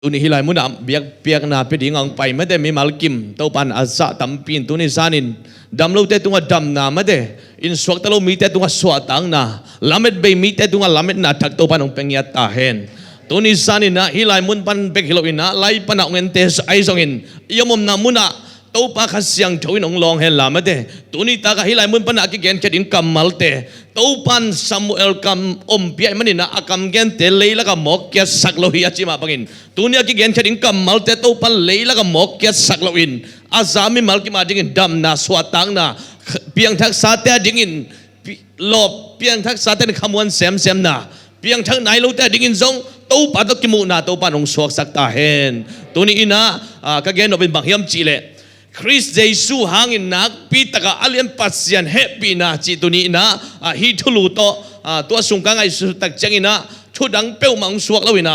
ตุนิฮิลายมุนามเบียกนาเปดิงังไปไม่ได้มีมัลกิมตัวปันอาซาตัมปินตุนิสานินดำลูเตตุงดำนาไม่ได้อินสวกตะลูมีเตตุงสวตังนาลามิดเบมีเตตุงลามิดนาทักตัวปันองเป็งยัตตาเฮนตุนิสานินะฮิลายมุนปันเบกฮิโลอินะไลปันเอาเงินเตสไอซองอินยมุมนามุนะตัวปากเสียงช่วยน้องลองเฮลาไม่ได้ตุนิตากะฮิลายมุนปันอากิเกนแค่ดินกัมมัลเตตัวปันซามูเอลกัมอมเปียมันนี่นะอากัมเกนเตเลยละกัมมอกเกสสักโลหิอาจิมาปังอินตุนิอากิเกนแค่ดินกัมมัลเตตัวปันเลยละกัมมอกเกสสักโลอินอาซามิมัลกิมาดิงินดำนาสวตังนาเพียงทักษะแต่ดิงินหลบเพียงทักษะแต่ขมวนเซมนาเพียงทักไหนเราแต่ดิงินซงตัวปันตกิมูนาตัวปันองสวกสักตาเฮนตุนิอินะก็เกนเป็นบังฮิมจีเลคริสต์เยซูหางอินนักปีตะกะอเลียนปัสยันเฮปีนาจิตุนีนะฮิทุลูโตตัวสุงกังไอสุตักจังอินะทุดังเป้ามังสวกแล้วอินะ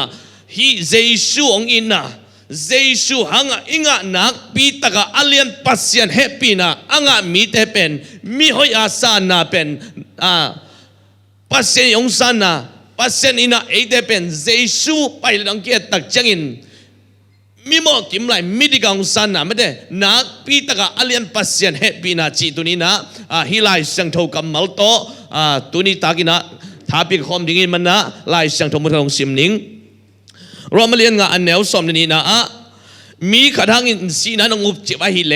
ฮิเยซูองอินะเยซูหางอิงะนักปีตะกะอเลียนปัสยันเฮปีนาอังะมีเตเป็นมีหอยอาสานาเป็นปัสยันยงสานาปัสยันอินะเอเตเป็นเยซูไปดังเกียตักจังอินมีหมอกิมไลมิดิกังสันนะไม่ได้นักปีตะกะอเลียนปัสยันเฮปีนาจีตุนี้นะฮิไลเสียงโทกัมมัลโตตุนี้ตากินะท้าปีคอมดิ้งมันนะไลเสียงโทมุทงซิมนิงเรามาเรียนงานแนวสมนี้นะมีขัดหังอินสีนั้นงุบจิบะฮิเล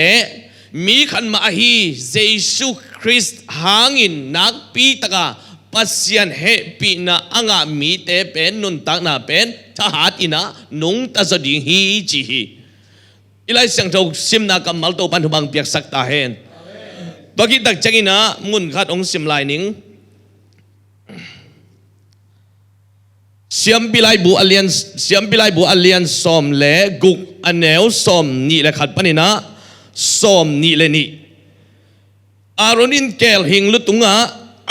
มีขันมาฮีเยซูคริสต์หังอินนักปีตะกะปัสยันเฮปีนาอังะมีเตเป็นนุนตักนาเป็นทหารอินะนุงตัสดิงฮีจีฮีอิไลเสียงโทซิมนากัมมัลโตปันทุบังเปียกสักตาเฮนตัวกิตักจังอินะมุนขัดองซิมไลนิงเสียมบิไลบูอเลียนสอมเลกุกอันแนวสอมนี่แหละขัดปนินะสอมนี่เลยนี่อารอนินเกลหิงลุตุงะ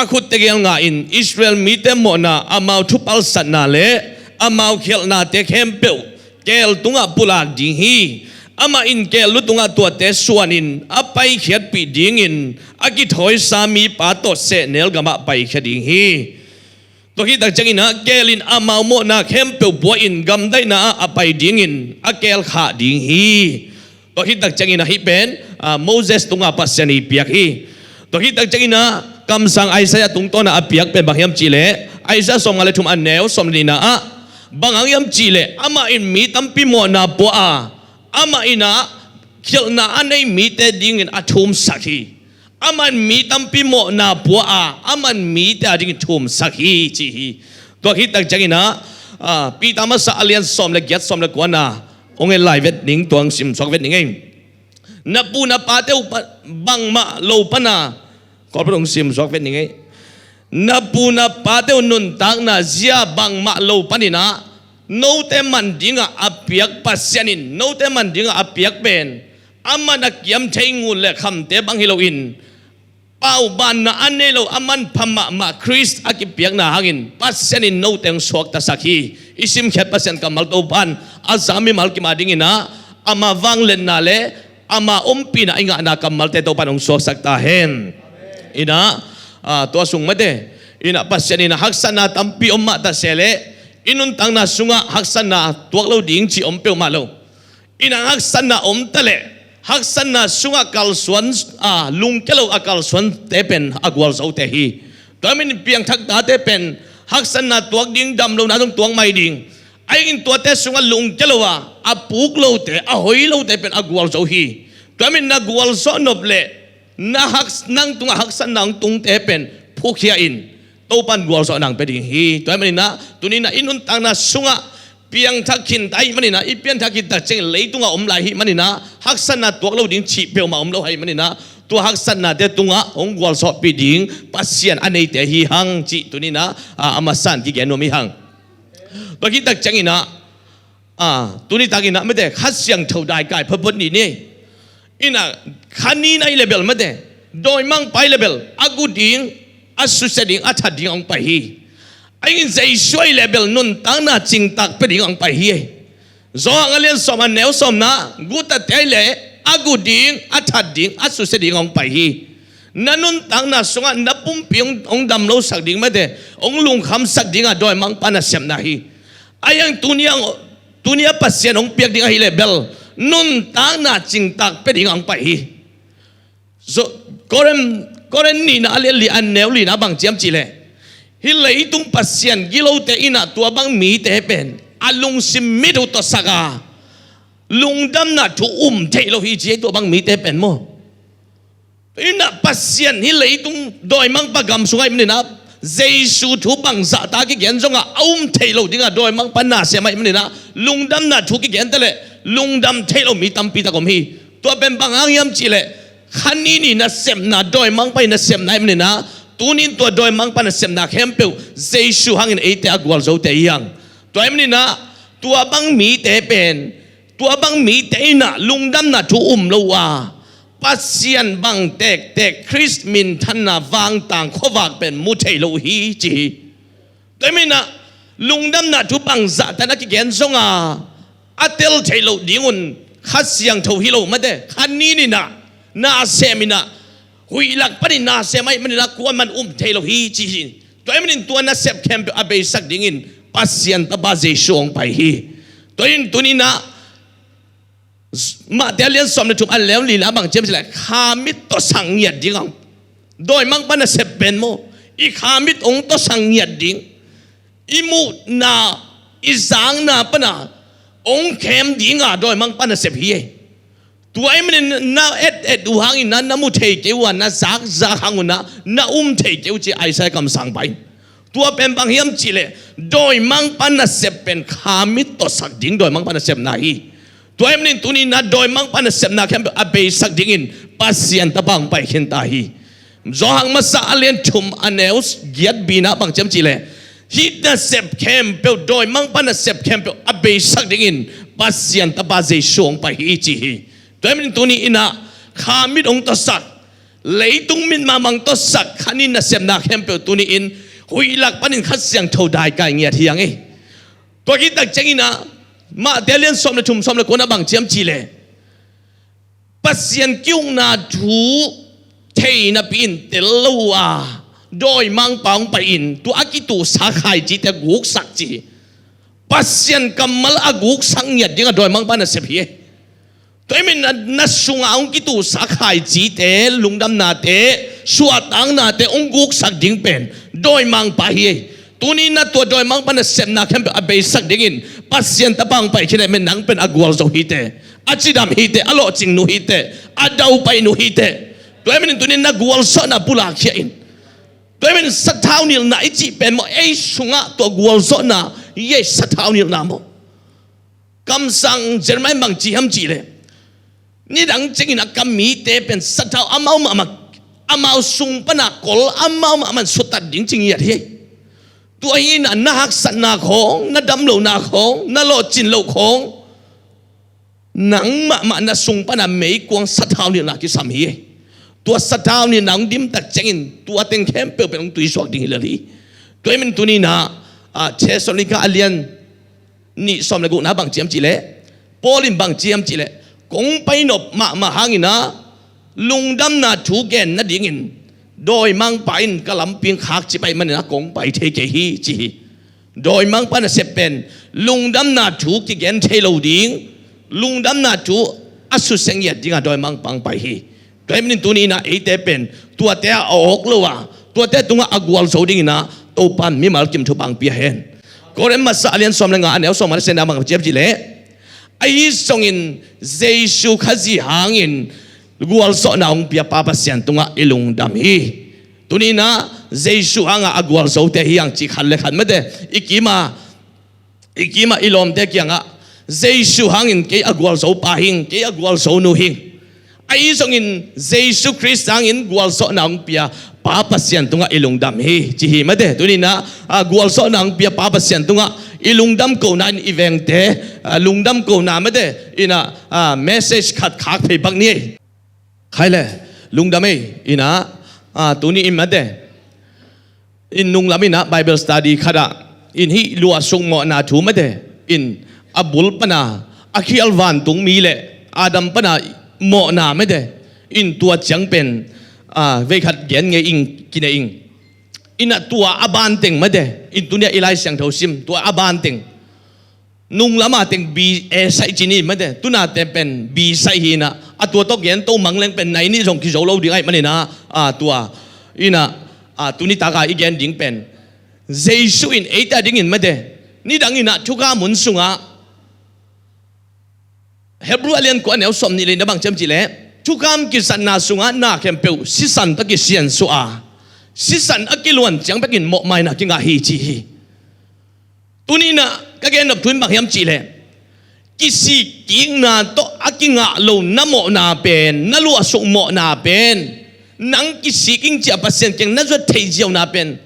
อาคุตเตเกลงาอินอิสราเอลมีเตมโมนาอามาทุปัลสันนาเลอามาเขลนาเตเคมเปลเกลตุงะปุลากดิงฮีอามาอินเกลลุตุงะตัวเตสวนอินอาไปเขียดปีดิงอินอากิถอยสามีปาโตเสเนลกะมาไปเขียดิงฮีตัวที่ตักจังอินนะเกลินอามาโมนาเคมเปลบัวอินกำได้นะอาไปดิงอินอาเกลขาดิงฮีตัวที่ตักจังอินนะฮิเป็นโมเสสตุงะปัสยานีเปียกฮีตัวที่ตักจังอินนะคำสั่งไอซายะตุงต้นอาเปียกเป็นบางยามจีเลไอซาสมอะไรทุมอันแนวสมนีนะบางยามจีเลอามาอินมีตั้มพิโมนาบัวอามาอินะเขียนนาอันไหนมีแต่ดิ่งอินอาทุมสักทีอามันมีตั้มพิโมนาบัวอามันมีแต่ดิ่งทุมสักทีจีตัวคิดตั้งใจนะปีตามาสะอเลียนสมเลกียรสมเลกวนองเอลไลเวดนิงตัวสิมสกเวดนิงเองนับปูนับปาเตวบังมาโลปนาขอพระองค์ซิมสอกเป็นยังไงนับปูนับปาเตวนุนตักนาเจียบังมาโลปนินะโนเตมันดิ้งอาเปียกปัสยานินโนเตมันดิ้งอาเปียกเป็นอามันนักยำเชงูเล่คำเตบังฮิโลอินเป้าบานนาอันเนโลอามันพม่ามาคริสอากิเปียกนาหังินปัสยานินโนเตงสวกตาสักฮีอิสิมเขตปัสยันกัมมัลโตบันอาซามิมัลกิมาดิ้งนะอามาวังเลนนาเลอามาปีนะอิงะนากัมมัลเตโตปันองสวกสักตาเฮนอินะตัวสุงมาเดอินะปัสยานินะฮักษณะตัมปีอมมาตาเสเลอินุนตังนาสุงะฮักษณะตัวเราดิ่งจีอมเปียวมาโลอินะฮักษณะอมตะเลฮักษณะสุงะกัลสวนลุงเกลอากัลสวนเตเป็นอากวลโซเตฮีตัวมินเปียงทักตาเตเป็นฮักษณะตัวดิ่งดำโลนาต้องตัวไม่ดิ่งไอ้อินตัวเตสุงะลุงเกลวะอาปุกโลเตอาหอยโลเตเป็นอากวลโซฮีตัวมินนักวลโซนบเลนะฮักนั่งตุงฮักสันนังตุงเตเป็นผู้เขียอินโตปันกัวสอนังเป็นฮีตัวมันนี่นะตัวนี้นะอินุนตังนะสุงะเปียงทักขินไตมันนี่นะอีเปียงทักขินตักเจงเลยตุงอมลายฮีมันนี่นะฮักสันนะตัวเราดิ่งฉีเปียวมาอมเราให้มันนี่นะตัวฮักสันนะเตตุงะองกัวสอปีดิ่งปัสยันอันนี้เตฮีหังจีตัวนี้นะอามาสันกิแกนโนมิหังตัวคิดตักเจงนะตัวนี้ตักกินนะไม่ได้ขัดเสียงเท่าใดกายพระพุทธนี่อินะขันนี้ในเลเวลไม่ได้โดยมั่งไปเลเวลอากูดิ่งอาสุเสดิ่งอาทัดดิ่งองไปฮีไอ้ใจช่วยเลเวลนุนตั้งน่าจริงตักไปดิ่งองไปฮีจองันเลี้ยงสมอันแนวสมนะกูตัดใจเลยอากูดิ่งอาทัดดิ่งอาสุเสดิ่งองไปฮีนั่นนุนตั้งน่าสงะนับปุ่มเปียงองดำโลสักดิ่งไม่ได้องลุงคำสักดิ่งอ่ะโดยมั่งปานาเสียมนาฮีไอ้ยังตุนี้ยัง ตัวนี้ปัสยานองเปียกดิ่งไอเลเบลนุนตางน่าจิงตักเป็นดิ่งอังไปฮีก็เรนนี่น่าเลี้ยลีอันเนวลีน่าบางเจียมจีเลฮิเลยตุงปัสยานกิโลเตอิน่าตัวบางมีเตเป็นอาลุงซิมมิดูตัวสักาลุงดำน่าถูเทโลฮีจีตัวบางมีเตเป็นโมอิน่าปัสยานฮิเลยตุงโดยมังปะกำสุงไอมันนี่นะเจสูถูบังซาตากิเกนจงอ่ะเทโลดิ่งอ่ะโดยมังปันนาเสียไม่มันนี่นะลุงดำน่าถูกิเกนแต่เลยลุงดำเทโลมีตั้มปีตะกมฮีตัวเป็นบางอังยามจีเลขันนี้นี่นะเสมนาโดยมังไปนะเสมนามันนี่นะตัวนี้ตัวโดยมังปันนะเสมนาเข้มเปียวเจสูหังอินเอเตอกวลโจเตยังตัวมันนี่นะตัวบางมีเตเป็นตัวบางมีเตน่ะลุงดำน่ะถูโลวาปัสยันบังเตกคริสมินทันนาวางต่างขวากเป็นมุเทโลฮีจีแต่ไม่นะลุงดำน่ะทุบังซาแต่นักเขียนส่งอาเตลเทโลดิ่งุนขัดเสียงทูฮิโลมาเด้ขันนี้นี่นะน่าเสมินะหุยหลักปนิน่าเสไม่มันละกวนมันเทโลฮีจีตัวมันตัวน่าเสพเข้มอาเบสักดิ่งินปัสยันตะบาเจช่วงไปฮีตัวนี้นะมาเดี๋ยวเรียนสอบในทุกอันแล้วลีลาบางเจ้าสิแหละขามิดต่อสังเงียดดิ่งโดยมังปันเสพเป็นโมอีขามิดองต่อสังเงียดดิ่งอีมูนาอีจางนาปนาองเข้มดิ่งโดยมังปันเสพเฮตัวไอ้มันน่าเอ็ดดูหางอินนั้นน้ำมุเทเกวันน่าซักหางวันน่าเทเกวจีไอใส่คำสั่งไปตัวเป็นบางเฮียมจีเลยโดยมังปันเสพเป็นขามิดต่อสักดิ่งโดยมังปันเสพนาฮีตัวเอ็มนี่ตัวนี้นะโดยมังปันเสพนาเข้มอาเบสักดิ่งินปัสยันตะบังไปเห็นตาฮีจอหังมาสาเลียนชุมอันเอลส์เกียดบีนะบางเจ้าจีเลยฮิตนะเสพเข้มเปลโดยมังปันเสพเข้มเปลอาเบสักดิ่งินปัสยันตะบาเจช่วงไปฮีจีฮีตัวเอ็มนี่ตัวนี้อินะขามิดองตสักเลยตุงมิดมามังตสักขันินนะเสพนาเข้มเปลตัวนี้อินหุยหลักปันินขัดเสียงเท่าได้กายเงียที่ยังไงตัวกิตักเจงินะมาเดลียนสมในชุมสมในคนนับบางเจียมจีเลปัสยันกิ้วนาถูเทนับอินเตลัวโดยมังปังไปอินตัวอากิตูสักหายจีแต่กุกสักจีปัสยันกำมัลอากุกสังเงียดยังโดยมังปันเสพีตัวเองนัดสุงอาองกิตูสักหายจีแต่ลุงดำนาเตสวดอังนาเตองกุกสักดิ่งเป็นโดยมังไปตัวนี้นะตัวโดยมังปันเสพนาเข้มเป็นอาเบสักดิ่งินปัสยันตะบังไปที่ไหนมันนังเป็นอากวลโจฮิเตอาจิดามฮิเตอโลจิงนูฮิเตอาดาวไปนูฮิเตตัวมันตัวนี้นักวลสนาบุลาเขียนตัวมันสัตว์เท้านี่น่าจีเป็นโมเอสุงะตัวกวลสนาเยสัตว์เท้านี่น่าโมคำสั่งเจรไม่บางจีฮัมจีเลยนี่ดังจริงนะคำมีเตเป็นสัตว์เท้าอามาสุงปนักกอลอามามันสุดตัดดิ่งจริงอย่างที่ตัวนี้น่าหักสันนาของน่าดำโลนาของน่าโลจินโลของหนังมันน่าส่งปนามไม่กวงสัตว์เท้านี่น่ากิสามีตัวสัตว์เท้านี่หนังดิมตักเจงตัวเต็งเข้มเปรี้ยวเป็นตัวสวกดิ่งเลยตัวมันตัวนี้นะเชสโลิกาเลียนนี่สมเลกุน่าบางเจียมจีเล่ปอลินบางเจียมจีเล่กงไปนบมาหางินะลุงดำน่าถูกแกนน่าดิ่งโดยมังไปนกลำเพียงขากจีไปมันนะกงไปเทเกฮีจีโดยมังปันเสพเป็นลุงดำนาถูกที่แกนเทโลดิ่งลุงดำนาถูกอสุเสงเยดิ่งโดยมังปังไปฮีโดยมันตัวนี้นะไอเตเป็นตัวเตะออกเลยวะตัวเตะตัวอากวลโซดิ่งนะตัวปันมีมาลกิมทุบังเปียเห็นก็เริ่มมาสาเลียนสมเลงานเอาสมมาเสนามังเจ็บจีเล่ไอส่งอินเจสุขจีหางอินกวลสนาองเปียปาปัสยันตุงะอิลุงดำฮีตัวนี้นะเจสุหางะกวลโซเตฮียังจีขันเล็กขันไม่ได้อีกีมาอิลอมเตกียงะเจสุหางอินเกยกวลโซปาหิงเกยกวลโซนูหิงไอ้ส่งอินเจสุคริสต์หางอินกวลโซนาองเปียปาปัสยันตุงะอิลุงดำฮีจีฮีไม่ได้ตัวนี้นะกวลโซนาองเปียปาปัสยันตุงะอิลุงดำกูนันอีเวนต์เตลุงดำกูนาไม่ได้อินะเมสเซจขัดขากไปบังนี้ใครเลยลุงดำไม่อินะตัวนี้อินมาเดอินนุงลามินะไบเบิลสตัดดี้ขดาอินฮิลัวส่งหมอนาถูมาเดอินอับุลปนาอัคิอัลวันตุงมีเลอาดัมปนาหมอนาไม่เดอินตัวจังเป็นเวขัดเย็นไงอิงกินเองอินตัวอาบานเต็งมาเดอินตัวเนี้ยอิไลเสียงเท่าซิมตัวอาบานเต็ง nung lama teng bi sai chini mate tuna te pen bi sai hina atua to gen to mangleng pen nai ni jong ki zo lo ding ai manina tua ina tuni taka igen ding pen Jesu in eita ding in mate ni dang ina thuka mun sunga Hebrew alian ko anel som ni le na bang chem chi le thukam ki san na sunga na kem pe si san ta ki sian su si san akilwan chang bekin mo mai na ki nga hi chi hi tuni na kagen nop thun bang hiam chi le kisi king na to akinga lo namo na pen na lu asuk mo na pen nang kisi king chia pasien king na zo thei jiao na pen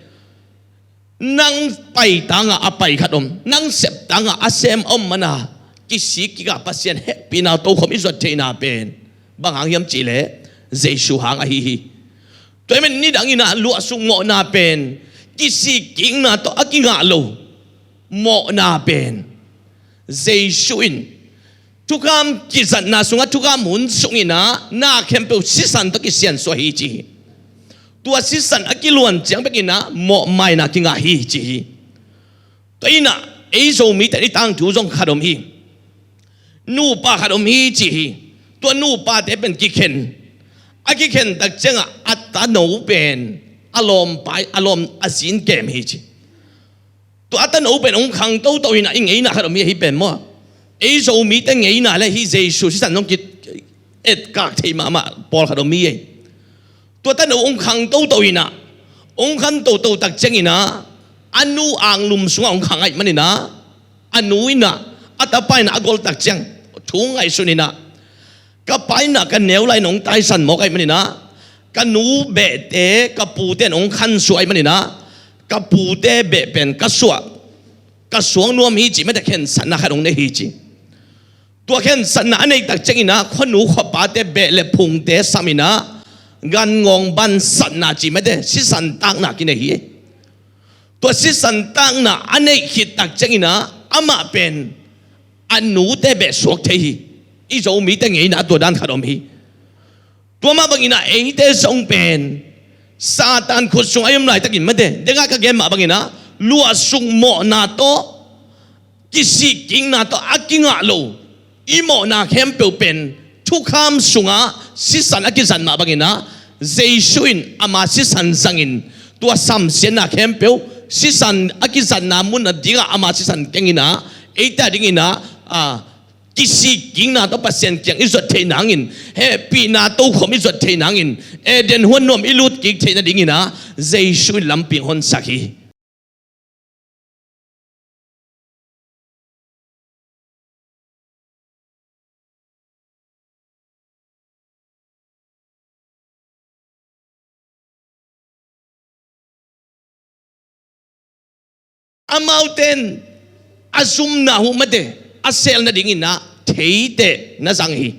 nang pai tanga apai khatom nang sep tanga asem om mana kisi ki ga pasien Hehpihna to khom izot thei na pen bang hang hiam chi le Jesu hang a hi hi toy men ni dang ina lu asuk mo na pen kisi king na to akinga lo mo na pen Jesu in thukam kizat na sunga thukam mun sungina na kempe sisan to kisian so hi chi tua sisan akiluan chang bekina mo mai na kinga hi chi to ina ei Zomi ta tang thu jong khadom hi nu pa khadom hi chi to nu pa te pen ki khen aki khen tak chenga atta no pen alom pai alom asin kem hi chi to atan open ong khang to to ina ing ina khadom hi pen mo ei Zomi te ngei na le hi Jesu si san nong kit et kak thei ma pol khadom mi ei to tan ong khang to to ina ong khan to tak cheng ina anu ang lum sunga ong khang ai manina anu ina atapai na agol tak cheng thung ai sunina ka pai na ka neu lai nong tai san mo kai manina ka nu be te ka pu te ong khan su ai manina ka pu te be pen ka suang nuam hi chi me ta khen san na khadong ne hi chi tua khen san na nei tak cheng ina khonu khopa te be le phung te samina gan ngong ban san na chi me te si san tang na ki ne hi tua si san tang na anei khit tak cheng ina ama pen anu te be suak the hi i Zomi te ngei na tua dan khadom hi tua ma bang ina ei te song pen Satan khut sung ayam lai takin me te denga ka gem ma bang ina lua sung mo na to kisi king na to akinga lo imo na kempe pen thukam sunga sisan akisan ma bangina Jesu in ama sisan sangin tua sam sen na kempe sisan akisan na mun diga ama sisan kengina eita dingina kisi king na to pasien kyang izot thei nangin Hehpihna to khom izot thei nangin eden hon nom ilut ki thei na dingina Jesu lamping hon sakhi Amauten asum na humade asel na dingin na theite na sanghi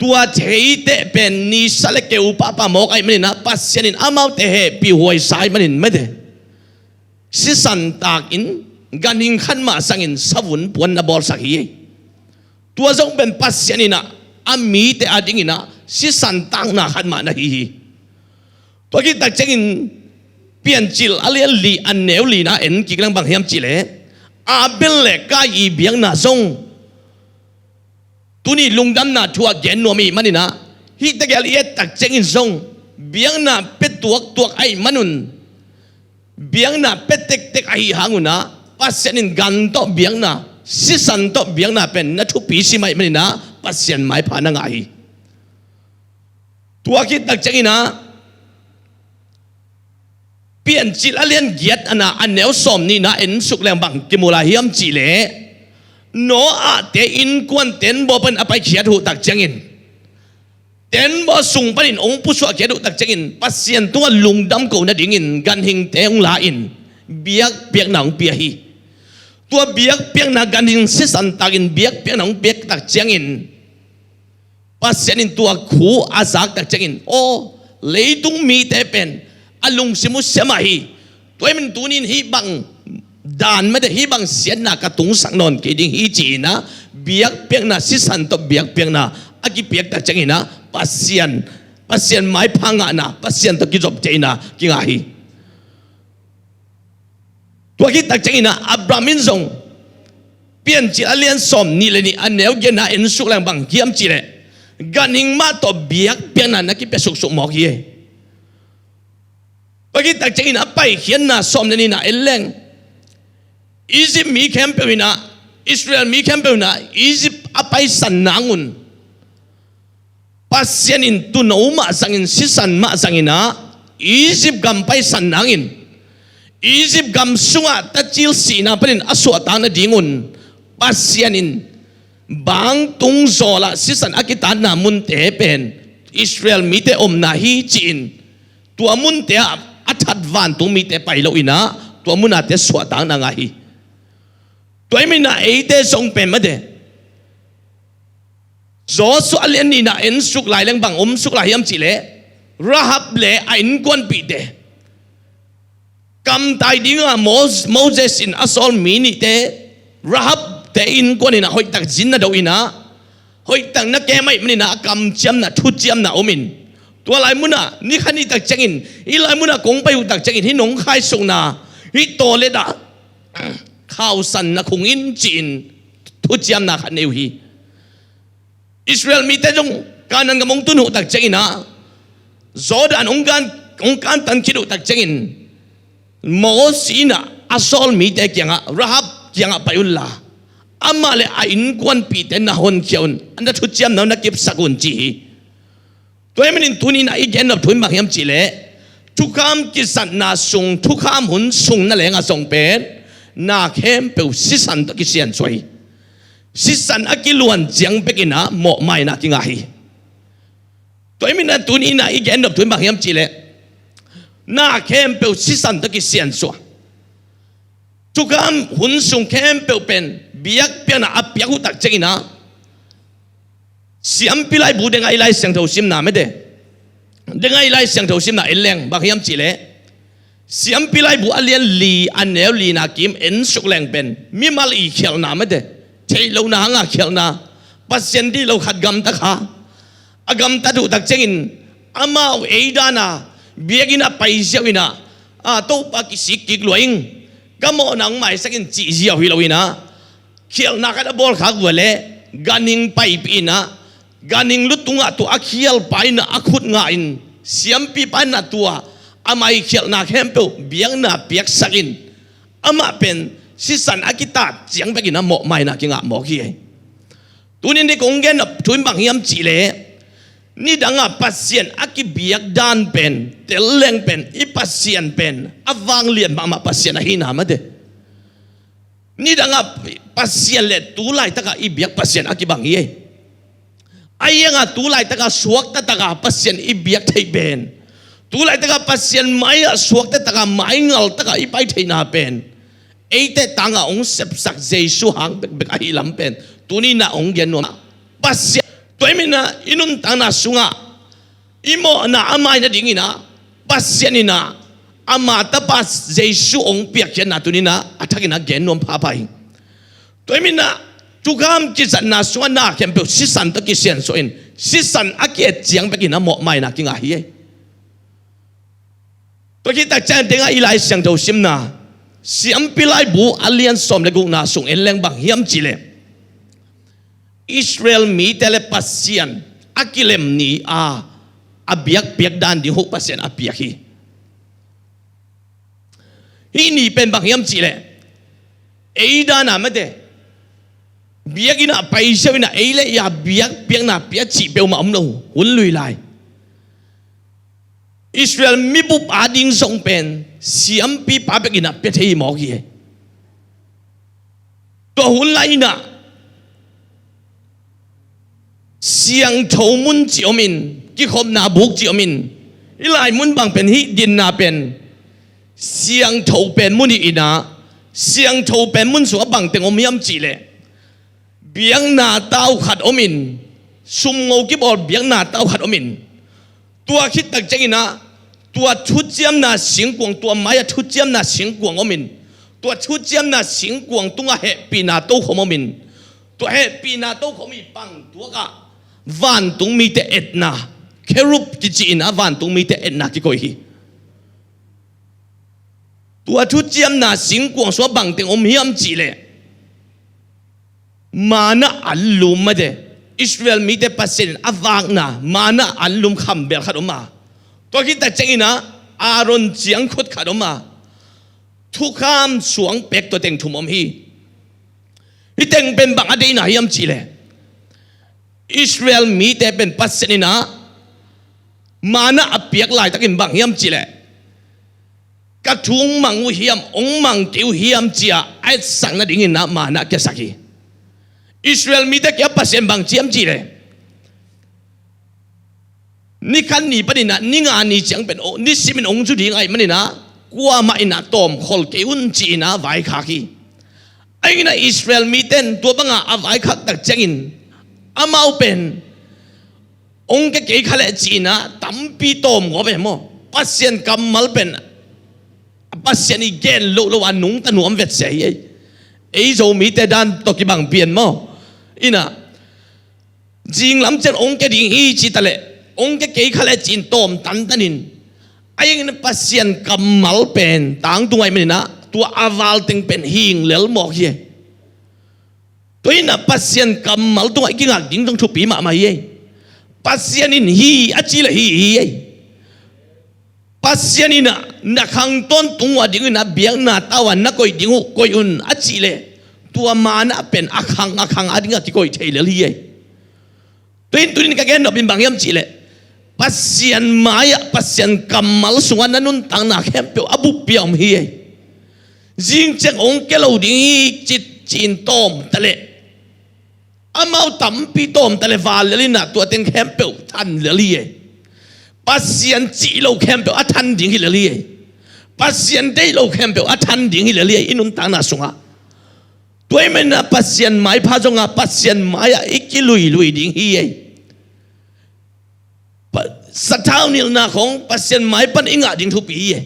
tua theite pen ni saleke upapa mo kai manina pasyanin amaute he pi huai sai manin mede si santak in ganing khan ma sangin savun puan na bol sakhi tua jong pen pasyanina ami te adingina si santang na khan ma na hi to ki tak chengin pian chil alian li an neu li na en ki lang bang hiam chile a bel le ka i biang na song tuni lungdam na thua gen no mi manina hi ta gal yet tak chengin song biang na pet tuak ai manun biang na pet tek ai hanguna pasyanin gan to biang na si san to biang na pen na thu pi si mai manina pasyan mai pha na ngai tua ki tak chengina pian chil alian giat ana anel som ni na en suk leng bang kimula hiam chi le no a te in kwan ten bo pan apai khiat hu tak changin ten bo sung panin ong pu so khiat hu tak changin pasien tu lungdam ko na dingin gan hing te ong la in biak piak nang pia hi tua biak piak na gan hing se san tagin biak piak nang biak tak changin pasien in tua khu azak tak changin o leitung mi te pen alung simu semahi toy min tunin hi bang dan ma de hi bang sian na ka tung sang non ke ding hi chi na biak pek na si san to biak pek na agi pek ta changina pasien mai phanga na pasien to ki job cheina ki nga hi to ki tak changina abramin zong 变起阿连som你了你安了给那因素lang bang hiam起嘞，ganing ma to biak pian na ki pesuk suk mo ki bagi tak cengin apa hian na som ni na eleng Egypt mi campeu na Israel mi campeu na Egypt apa san nangun Pasian in tu no ma sangin sisan ma sangina Egypt gampai san nangin Egypt gam sunga tachil sina panin aswata na dingun Pasian in bang tung zola sisan akita na munte pen Israel mite na hi chin tua munte athat van tung mite pailo ina tua munate swata na nga hi tua mina eite song pen made zo so alian ni na en suk lai lang bang suk lai yam chile rahab le ain kwan pi de kam tai dinga Moses in asol mini te rahab te in kwan ina hoi tak jin na do ina hoi tak na ke mai mani na kam chiam na thu chiam na omin tua lai muna ni khani tak chengin i lai muna kong pai tak chengin hi nong khai sung na hi to le da khao san na khung in chin thu chiam na khan neu hi Israel mi te jong kanan ga mong tunu tak chengin na Jordan ong kan tan kidu tak chengin mo sina asol mi te kyanga rahab kyanga payulla amale ain kwan pi te na hon kyaun anda thu chiam na kip sakun chi toy menin tuni na igen of thun bang yam chi le thukam kisan na sung thukam hun sung na lenga song pen na khem pe sisan to kisian choi sisan akiluan jiang pekina mo mai na kinga hi toy menin tuni na igen of thun bang yam chi le na khem pe sisan to kisian choi thukam hun sung khem pe pen biak pian apiak utak chengina siam pilai bu dengai lai sang tho sim na me de dengai lai sang tho sim na eleng bak hiam chile siam pilai bu alian li anel li na kim en suk leng pen mi mal i khel na me de thei lo na nga khel na pasien di lo khat gam ta kha agam ta du tak chengin amau eidana biagina paisiawina a to pa ki sik ki loing kamo nang mai sakin chi jiaw hilowina khial na ka bol khak wale ganing pipe ina ganing lutunga tu akhial paina akhut nga in siampi pana tua amai khial na khempe biang na piak sakin ama pen sisan akita chiang begina mo mai na kinga mo ki tunin de konggen tuin bang hiam chile ni danga pasien aki biak dan pen teleng pen i pasien pen awang lian mama pasien a hina ma de ni danga pasien le tulai taka i biak pasien aki bang ye ayanga tulai taka suak ta taka pasien i biak thei ben tulai taka pasien mai suak ta taka mai ngal taka i pai thei na pen eite tanga ong sep sak jesu hang bek bek ai lam pen tuni na ong gen no pasien toimina inun tana sunga imo na amai na dingina pasien ina ama tapas jesu ong piak chen na tunina athakina gen nom pha pai toimina tukam kisan na sunga na kempe sisan to kisian so in sisan akiet jiang begina mo mai na kinga hi to kita chan tenga ilai siang do simna siam pilai bu alian som le gu na sung eleng bang hiam chile Israel mi tele pasian akilem ni abiak biak dan di ho pasian abiak hi ini pen bang hiam chile eida na mate biakina paisa na eile ya biak biak na pia chi pe ma om no hun lui lai Israel mi bu ading song pen siam pi pa begina pe thei mo ki to hun lai na siang thâu mun chiu min ki khom na buk chiu min ilai mun bang pen hi din na pen siang thâu pen mun ina siang thâu pen mun so bang teng om yam chi le biang na tau khat omin sum ngau ki bol biang na tau khat omin tua khit tak chengina tua thu chiam na sing kuang tua maya thu chiam na sing kuang omin tua thu chiam na sing kuang tunga he pi na to khom omin tua he pi na to khomi pang tua ka van tung mi te etna kerup ki chi na van tung mi te etna ki koi hi tua thu chiam na sing kuang so bang teng om hiam chi le mana alum ma de Israel mi te pasin avang na mana alum khambel khadoma to kita chengina Aaron chiang khut khadoma thu kham suang pek to teng thumom hi teng ben bang ade na hiam chi le Israel mi te ben pasinina mana apiak lai takin bang hiam chi le ka thung mang hiam ong mang tiu hiam chia ai sang na dingin na mana ke saki Israel mi te kya pasen bang chiam chi le ni kan ni panina ni nga ni chiang pen o ni simin ong chu ding ai manina kwa ma ina tom khol ke un chi na vai kha ki ai na Israel mi ten to banga avai khak tak changin amau pen ong ke ke khale chi na tampi tom ngo be mo pasien kamal pen pasien igen lo anung tanuam vet sei ei Zomi te dan to ki bang pian mo ina jing lam chen ong ke ding hi chi tale ong ke khale chin tom tan tanin ayeng na pasien kamal pen tang tungai menina tua aval ting pen hing lel mo hi to ina pasien kamal tungai ki ngak ding tong thu pi ma ye pasien in hi achi la hi pasien ina na khang ton tungwa ding na biang na tawan na koi dingu koi un achi le tua mana pen akhang adinga ki koi theile li ye tuin ka gen no bin bangyam chi le pasien maya pasien kamal sunga nanun tang na khem pe abu piam hi ye jing cheng ong ke lo ding chit chin tom tale amau tam pi tom tale val le na tua ten khem pe than le li ye pasien chi lo khem pe athan ding hi le li ye pasien dei lo khem pe athan ding hi le li ye inun tang na sunga tuai mena pasien mai pha zonga pasien maya ikilui ding hi ye satau nil na khong pasien mai pan inga ding thu pi ye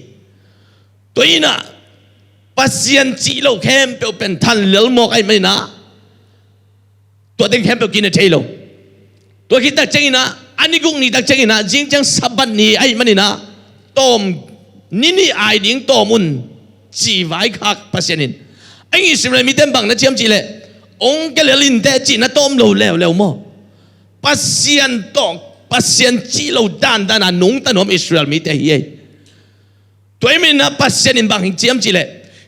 toina pasien chi lo khem pe pen than lel mok ai mai na to teng khem pe kin thei lo to ki tak chengina ani gung ni tak chengina jing chang sabat ni ai manina tom nini ai ding tomun chi vai khak pasienin anh Israel mi tem bang na chiam chi le ong ke lelin te chi na tom lo leo mo pasien chi lo dan na nung tanom Israel mi te hi toy min na pasien in bang chiam chi le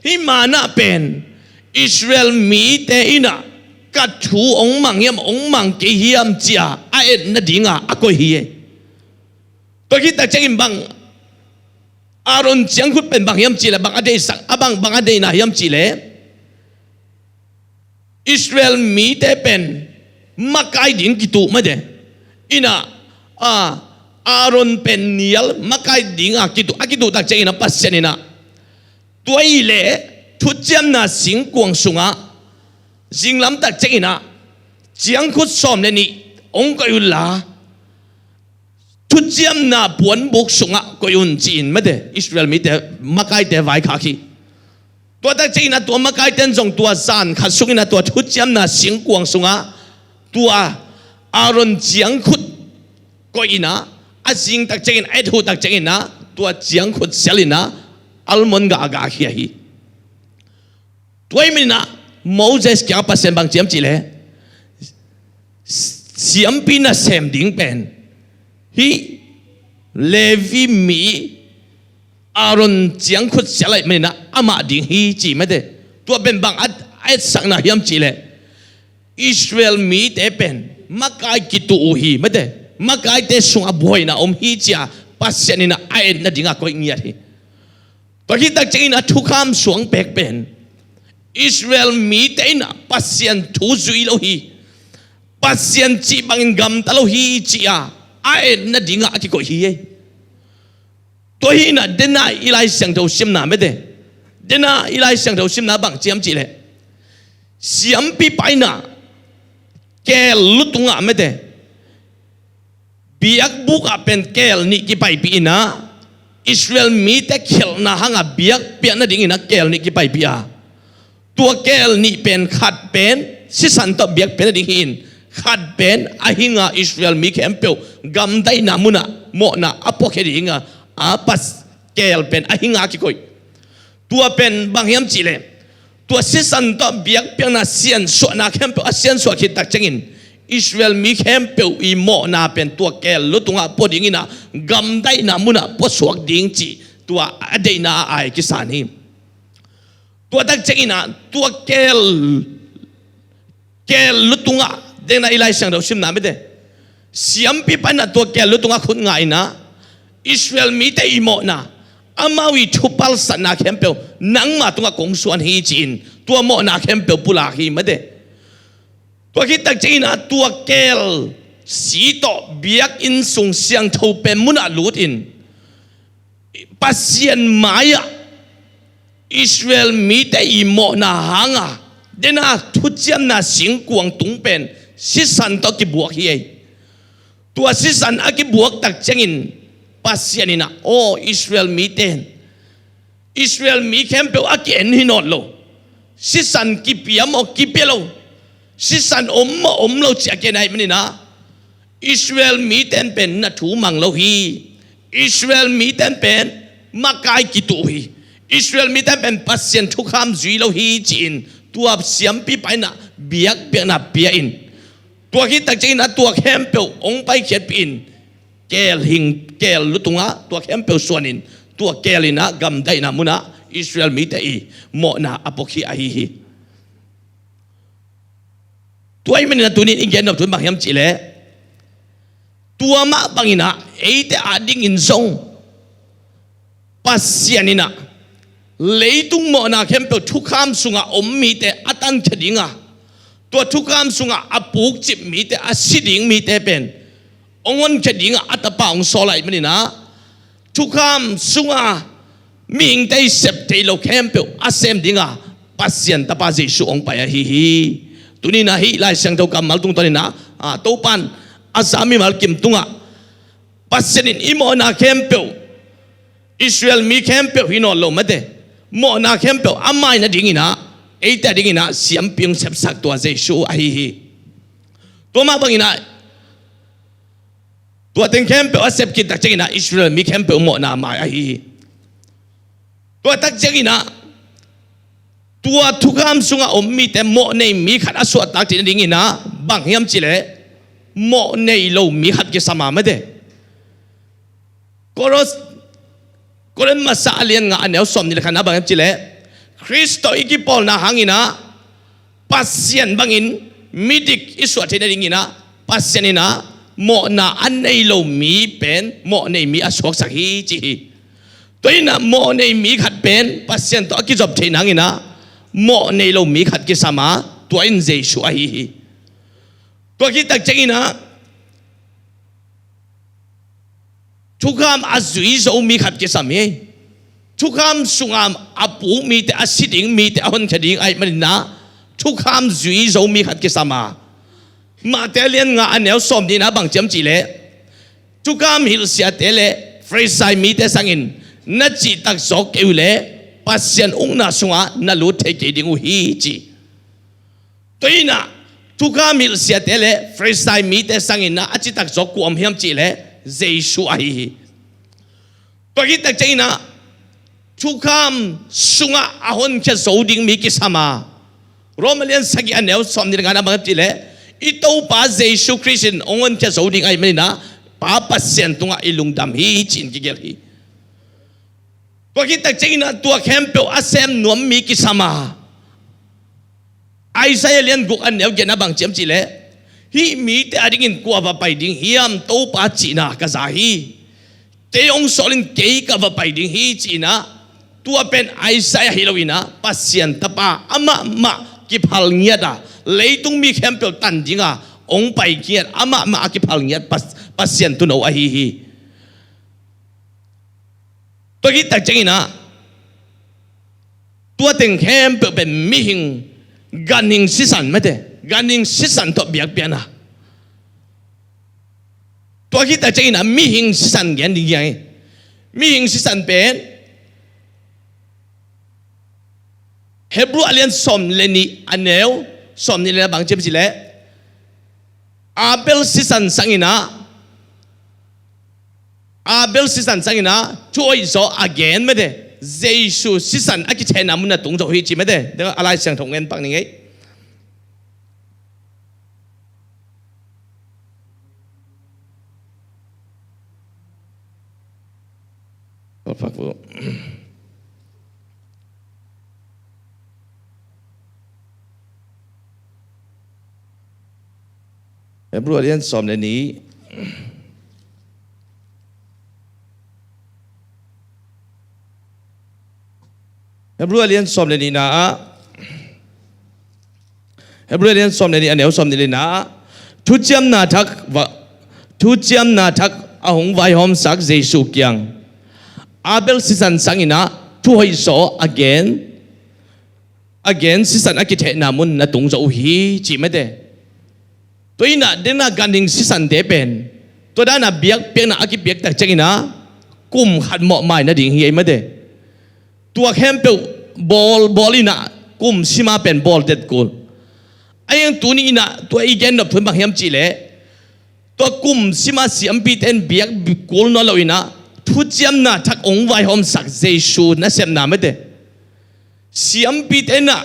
hi mana pen Israel mi te ina ka thu ong mang ke hiam chia a et na dinga akoi hi to ki ta chengin bang Aaron chiang khut pen bang hiam chi le bang ade sang bang ade na hiam chi le Israel mi te pen makai ding kitu ma de ina Aaron pen nial makai ding akitu tak chei na pasyanina tuai le thucham na sing kuang sunga jinglam tak chei na chiang khut som le ni ong ko yula thucham na puan buk sunga ko yun chin ma de Israel mi te makai te vai kha kiตัวแต่จริงนะตัวมะกายเต้นจงตัวซานขัดสุกินะตัวทุจยมนะเสียงกวางสุงะตัวอารอนเจียงขุดก็อินะอาจริงตักจริงไอ้ทูตักจริงนะตัวเจียงขุดเสลินะอัลมอนกะกะเฮียฮีตัวมินะโมเสสแกปัสเซนบางเจียมจีเลเสียมปีนะเซมดิ้งเป็นฮีเลวีมีAaron chiang khut selai mena ama ding hi chi ma de to ben bang at sang na hiam chi le Israel mi te pen makai kitu hi ma de makai te sunga boy na hi chia pasien na ai na dinga ko ngia hi to hi tak chei na thu kham suang pek pen Israel mi te na pasien thu zui lo hi pasien chi bangin gam ta lo hi chia ai na dinga ki ko hiตัวฮีน่ะเดน่าอีไลเสียงเท่าซิมน่ะไม่ได้เดน่าอีไลเสียงเท่าซิมน่ะบางเจียมจีเลยเสียมปีไปน่ะแกลุตุงอ่ะไม่ได้เบียกบุกอ่ะเป็นแกลนี่กี่ไปปีน่ะอิสราเอลมีแต่เขลน่ะหังอ่ะเบียกเปียน่ะดิ่งน่ะแกลนี่กี่ไปปีอ่ะตัวแกลนี่เป็นขัดเป็นสิสันต่อเบียกเป็นดิ่งหินขัดเป็นอาหิงอ่ะอิสราเอลมีแคมเปิลกำได้น่ะมุน่ะโมน่ะอพอเคดิ่งอ่ะpas kel pen ahinga ki koi tua pen bang hiam chi le ตัวสิสันต่อเบียกเปียงนาเซียนสวนาเข้มเปียวเซียนสวคิดตักจังอินอิสราเอลมีเข้มเปียวอีโมนาเป็นตัวแกลลุตุงะปอดิ้งอินะกำได้นามุนะปอสวกดิ้งจีตัวอเดนาไอกิสานีตัวตักจังอินะตัวแกลลุตุงะเดนาอิไลเสียงเราชิมน้ำไม่ได้เสียมปีปันนะตัวแกลลุตุงะคุณไงนะอิสราเอลมีแต่อีโมนาอามาวิทุพัลสันนาเข้มเปียวนังมาตุงะกงส่วนฮีจีนตัวโมนาเข้มเปียวปุลาฮีไม่ได้ตัวคิดตักจีนะตัวแกลสีต่อเบียกอินส่งเสียงเท่าเป็นมุนาลูดอินปัสเซียนมายาอิสราเอลมีแต่อีโมนาหางะเดน่าทุจยมนาสิงกวงตุงเป็นสิสันต่อกิบวกเฮตัวสิสันอากิบวกตักจังอินปัสเซียนินะโอ้อิสราเอลมีเตนอิสราเอลมีเข้มเปียวอากิเอ็นฮินอดโลสิสันกิปิยามอกิเปียโลสิสันอมโลเจเกนไอมันนี่นะอิสราเอลมีเต็นเป็นนัทูมังโลฮีอิสราเอลมีเต็นเป็นมากายกิตุฮีอิสราเอลมีเต็นเป็นปัสเซียนทุกคำจุยโลฮีจีนตัวเสียมปีไปนะเบียกเปียนะเปียอินตัวคิดตักจีนะตัวเข้มเปียวองไปเขียนปีนแกลหิงแกลลุตุงะตัวเข้มเปียวส่วนอินตัวแกลินะกำได้นะมุนะอิสราเอลมีแต่อีโมนะอปคีไอฮีตัวไอ้มันนะตัวนี้อิงเกนตัวบางยามจีเล่ตัวมาบางอินะไอ้แต่อาดิ้งอินซงปัสเซียนินะเลยตุงโมนะเข้มเปียวทุกคำสุงะอมมีแต่อัตันฉดิงะตัวทุกคำสุงะอปุกจิบมีแต่อาศิดิงมีแต่เป็นองค์ฉดิงะอัตปาองโซไลมันนี่นะทุกคำสุงะมีอิงได้เสพเทโลเข้มเปียวอาเซมดิงะปัสเซียนตะปาเจสุองไปอะฮีตัวนี้นะฮีไล่เสียงเท่ากับมาลตุงตัวนี้นะตัวปันอาสามีมาลกิมตุงะปัสเซียนอิโมนาเข้มเปียวอิสราเอลมีเข้มเปียวฮินอลโลมาเดโมนาเข้มเปียวอาไม่นะดิ้งนะไอ้แต่ดิ้งนะเสียมเปียงเสพสักตัวเจสุอะฮีตัวมาบังนะตัวเต็งเข้มเปียวอาเสพกินตักเจกินะอิสราเอลมีเข้มเปียวโมนามาอะฮีตัวตักเจกินะตัวทุกคำสุงะอมมีแต่โมในมีขัดอสวดตักจีนดิ้งนะบางยามจีเล่โมในโลมีขัดกิสมาไม่ได้ก็เริ่มมาสาเลียนงานเนวสมนี่แหละครับนะบางยามจีเล่คริสต์อีกิปอลนะหางินะปัสเซียนบางอินมิดิกอิสวดที่ดิ้งนะปัสเซียนนะโมนาอันในโลมีเป็นโมในมีอสวดสักฮีจีตัวนี้นะโมในมีขัดเป็นปัสเซียนตัวกิจอบที่นั่งนะโมในโลมีขัดกิสมาตัวอินเจชัวฮีตัวคิดตักเจกินะทุกคำอาจุยโซมีขัดกิสมีทุกคำสุงามอาปูมีแต่อาศิดิงมีแต่อันฉดิงไอมันนะทุกคำจุยโซมีขัดกิสมาแต่เลียนงานแนวสมดีนะบางจำจีเล่ทุกคำฮิลเซียเตเล่ฟรีไซมีแต่สังอินนัดจีตักโซเกวเล่ปัสเซียนองนาสุงะนัลุเทกิดิงอุฮีจีตัวนี้นะทุกคำมิลเซียเตเล่ฟรีสไตล์มีแต่สังอินนะอาจิตักจอกวมเฮียมจีเล่เจสุไอฮีตัวนี้ตักใจนะทุกคำสุงะอาหอนแค่โซดิงมีกิสมาโรมาเลียนสักยันเนวสมนิการนะบางจีเล่อิโตป้าเจสุคริสต์องค์แค่โซดิงไอไม่นะป้าปัสเซียนตุงะอิลุงดำฮีจินกิเกลฮีตัวคิดตักจริงนะตัวเข้มเปียวอาเซมนวมมีกิสมาไอซ์เลียนกุอันเดียวกันนะบางเจมจีเล่ฮีมีแต่อะไรกินกัวว่าไปดิ้งฮียมโตป้าจีน่ากระซาฮีเตยองสอลินเกย์กับว่าไปดิ้งฮีจีน่าตัวเป็นไอซ์ฮิโลวีนะปัสเซียนตะป้าอามากิพัลเงียดาเลยต้องมีเข้มเปียวตันจิงอ่ะองไปเงียดอามากิพัลเงียดปัสเซียนตุนเอาไอฮีตัวคิดตักจริงนะตัวเต็งเข้มเป็นมิหิงการหิงสิสันไม่ได้การหิงสิสันตัวเบียกเบียนะตัวคิดตักจริงนะมิหิงสิสันยันดีไงมิหิงสิสันเป็นเฮบรูอเลียนสมเลนีอันเนวสมนี่เลยบางเจ็บสิเล่อาเบลสิสันสังอินะอาเบลสิสันสังอินะช่วยโซ again ไม่ได้ Jesus สิสันอากิเทนามุนนะตุงโจฮีจีไม่ได้เดี๋ยวอะไรเสียงถงเงินปังนี่ไงก็ฟังดูเอ็บรัวเรียนสอมในนี้เฮบรูเรียนสอมในนี้นะเฮบรูเรียนสอมในนี้อันเดียวสอมในนี้นะทุจยมนาทักว่าทุจยมนาทักอาหงไวหอมสักเจสุกยังอาเบลสิสันสังอินะทุยโซ again สิสันอากิเทนามุนนะตุงโจฮีจีไม่ได้ตัวนี้นะเดน่าการดิ่งสิสันเดเป็นตัวด้านน่ะเบียกเปียกน่ะอากิเบียกแต่จังอินะกุมขัดเหมาะใหม่นะดิ่งเฮียไม่ได้ตัวแคมเปลบอลอีน่ะกุมชิมาเป็นบอลเด็ดกูไอ้ยังตัวนี้น่ะตัวอีเกนแบบทุนบางเฮียมจีเล่ตัวกุมชิมาเสียมปีเต็นเบียกกูนอลอีน่ะทุจยมน่ะทักองไว้หอมสักเจชูน่ะเสียมน่ะไม่ได้เสียมปีเต็นน่ะ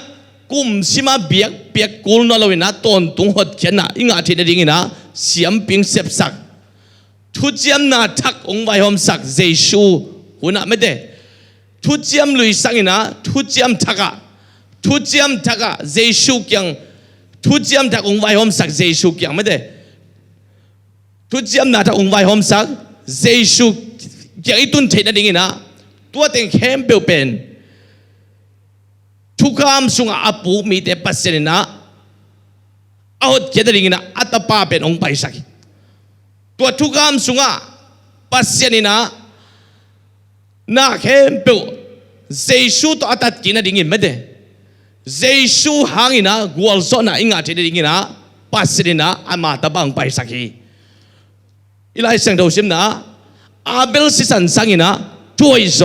กุมชิมาเบียกกูนอลอีน่ะตอนตุงหดเขียนน่ะอีงาที่ได้ดิ่งน่ะเสียมปิงเสียบสักทุจยมน่ะทักองไว้หอมสักเจชูหัวน่ะไม่ได้ทุจยมลุยสังอินะทุจยมทักเจสุกยังทุจยมทักองไว้หอมสักเจสุกยังไม่ได้ทุจยมน่ะทักองไว้หอมสักเจสุกยังอีตุนเทนดิ่งนะตัวเต็งเข้มเปลเป็นทุกคำสุงอาปูมีแต่ปัสเซนนะเอาเจตดิ่งนะอัตปาเป็นองไปสักตัวทุกคำสุงอาปัสเซนนะน่าเข้มเปลเจสุตัวอัตกินดิ่งไม่ได้เจสุหางอินะกัวลโซน่ะอิงาที่ดิ่งนะปัสเซนนะอามาตะบังไปสักทีอีไลเซงดูซิมนะอาเบลสิสันสังอินะตัวอิโซ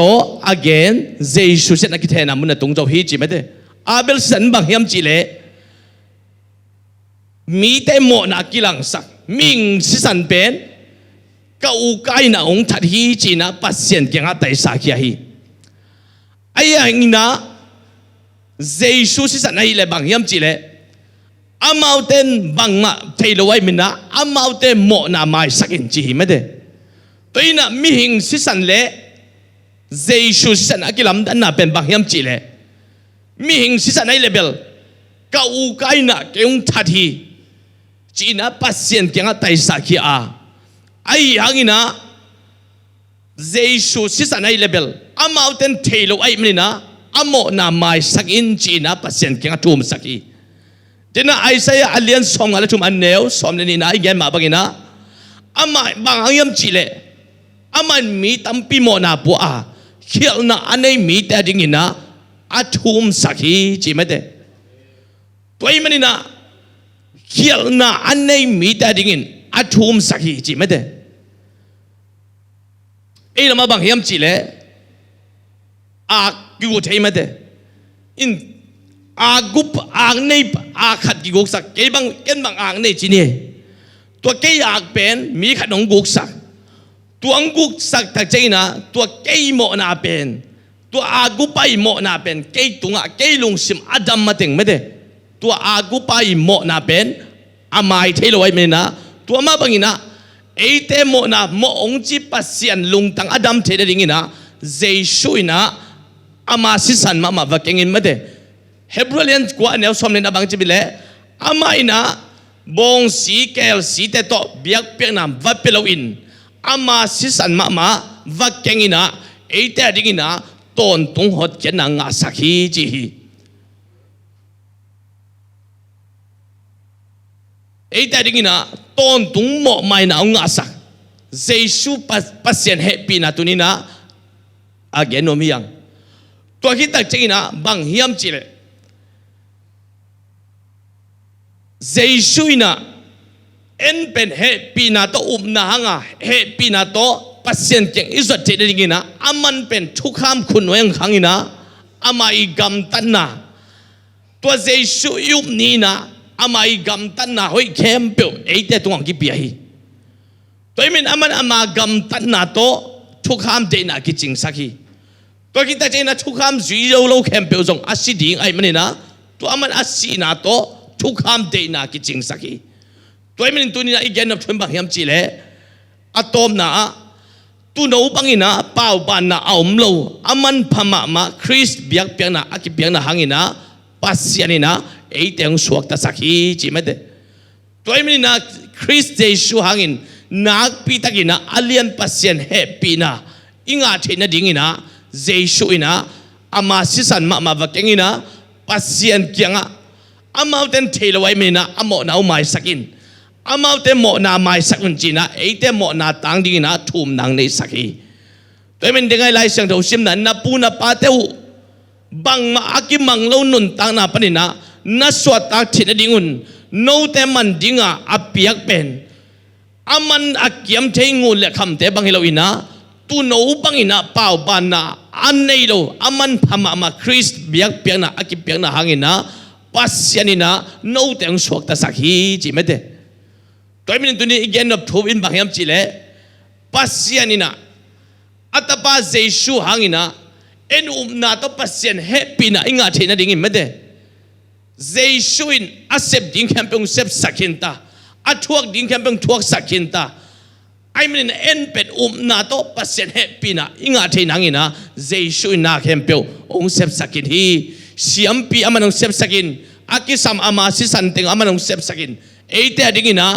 again เจสุเซนักกิเทนามุนนะตุงโจฮีจีไม่ได้อาเบลสิสันบางเฮียมจีเล่มีแต่โมนักกิลังสักมิงสิสันเป็นก็อุกายนะองทัดฮีจีนะปัสเซียนเกียงอาไตสักยาฮีไอ้ยังนะเจสุสิสันไอ้เล่บางเฮียมจีเล่อามาเต็นบางมาเทลไว้มินะอามาเต็นโมนาไม่สักอินจีไม่ได้ตัวนี้นะมีหิงสิสันเล่เจสุสิสันอากิลัมดันน่ะเป็นบางเฮียมจีเล่มีหิงสิสันไอ้เลเบลก็อุกายนะเกียงทัดฮีจีนะปัสเซียนเกียงอาไตสักยาไอ้ยังนะเจสุสิสันไอ้เลเบลอามาเต็นเทลไว้มินะอาโมนาไม่สักอินจีนะปัสเซียนเกียงทุ่มสักฮีเดน่าไอ้เสียอัลเลียนส่งอะไรทุ่มอันเนวส่งเลยนี่นะไอ้แกมาบังนะอามาบางเฮียมจีเล่อามันมีตั้มปีโมนาบัวเขียนนะอันนี้มีแต่ดิ่งนะอาทุ่มสักฮีจีไม่ได้ตัวมันนี่นะเขียนนะอันนี้มีแต่ดิ่งอาทุ่มสักฮีจีไม่ได้ไอ้ละมาบางเฮียมจีเล่อากิวเทไม่ได้อินอากุปอ่างในอาขัดกิกุกสักเก็บบางอ่างในจีนี่ตัวเกี่ยากเป็นมีขัดองกุกสักตัวองกุกสักแต่เจนะตัวเกี่ยโมนาเป็นตัวอากุไปโมนาเป็นเกี่ยตุงเกี่ยลุงซิมอดัมมาถึงไม่ได้ตัวอากุไปโมนาเป็นอาไม่เทลไว้ไม่นะตัวมาบังนะไอเตโมนาโมองจีปัสเซียนลุงตังอดัมเทได้ยินนะเจสุยนะอามาสิสันมาวักเงินไม่ได้เฮบรูเลียนกว่าแนวสมในนับางจีบิเล่อามาอินะบงสีเกลสีเตโตเบียกเปียกน้ำวัดเปลวินอามาสิสันมาวักเงินนะไอเตดิ่งนะตอนตุงหดเจนังอาสักฮีจีไอเตดิ่งนะตอนตุงหมอไม่นะองอาสักเจสุปัสเซียนเฮปีนะตุนี้นะอาเกนโนมิยังตัวคิดตักจริงนะบางเฮียมจีเลเจสุยนะเอ็นเป็นเฮปีนาโตนะฮังเฮปีนาโตปัสเซียนเก่งอิสระเจริญนะอามันเป็นทุกคำคุณเวงขังนะอามาอีกำตันนะตัวเจสุยุบนี้นะอามาอีกำตันนะเฮ้ยเข้มเปล่าไอ้เด็กตัวกี่ปีฮีตัวมันอามากำตันนะโตทุกคำเดนะกิจริงสักฮีต ตัวกินแต่เจนะทุกคำจุยเราเราแคมเปญส่งอาศิดิ่งไอ้มันนะตัวมันอาศินาโตทุกคำเดน่ากิจริงสักทีตัวมันตัวนี้นะอีกอย่างนับชนบางยามจีเล่อะตอมนะตัวนู้บังอินะเป่าบานนะเอามโลอามันพม่ามาคริสเบียกเปียงนะอากิเปียงนะหางินะปัสยานินะไอ้เตียงสวกตาสักทีจีไม่เดตัวมันนะคริสเจชูหางินนักปีตะกินะอเลียนปัสยันเฮปีนะอิงอาเทนะดิ่งนะเจชูอินะอามาสิสันมาวักเองนะปัสยันเกียงอะอามาเต็นเทลไว้มีนะอามอนาอุไมสักินอามาเต็นหมอนาไมสักคนจีนะไอ้เต็นหมอนาตังดิ่งนะทุ่มนางในสักทีตัวมันเด็กไอ้ไล่เสียงเราชิมนั้นนับปูนับปาเตวบังมาอากิมังเราหนุนตังนาปนินะนัสวดตักเทนะดิ่งุนโนเตมันดิ่งอะอาเปียกเป็นอามันอาเกียมเทงูเล็กคำเตบังเฮโลอินะตูโนบังอินะเป่าบานนะอันนี้โลอามันพม่ามาคริสเบียกเปียงนะอากิเปียงนะหางินะปัสยานินะโนเตงสวกตาสักฮีจีไม่เดตัวมันตัวนี้อีกอย่างนับทูบินบางยามจีเล่ปัสยานินะอัตปาเจชูหางินะเอ็นนาตัวปัสยันเฮปีนะอิงอาเทนะดิ่งไม่เดเจชูอินอาเซบดิ่งแคมเปงเซบสักหินตาอาทวกดิ่งแคมเปงทวกสักหินตาไอ้มันเอ็นเป็ดนาโตปัสยันเฮปีนะอิงอาเทนังอินะเจชูอินนาแคมเปงองเซบสักหินฮีเสียมปีอามันองเซบสักหินอากิสัมอามาสิสันเตงอามันองเซบสักหินเอเตดิ่งอินะ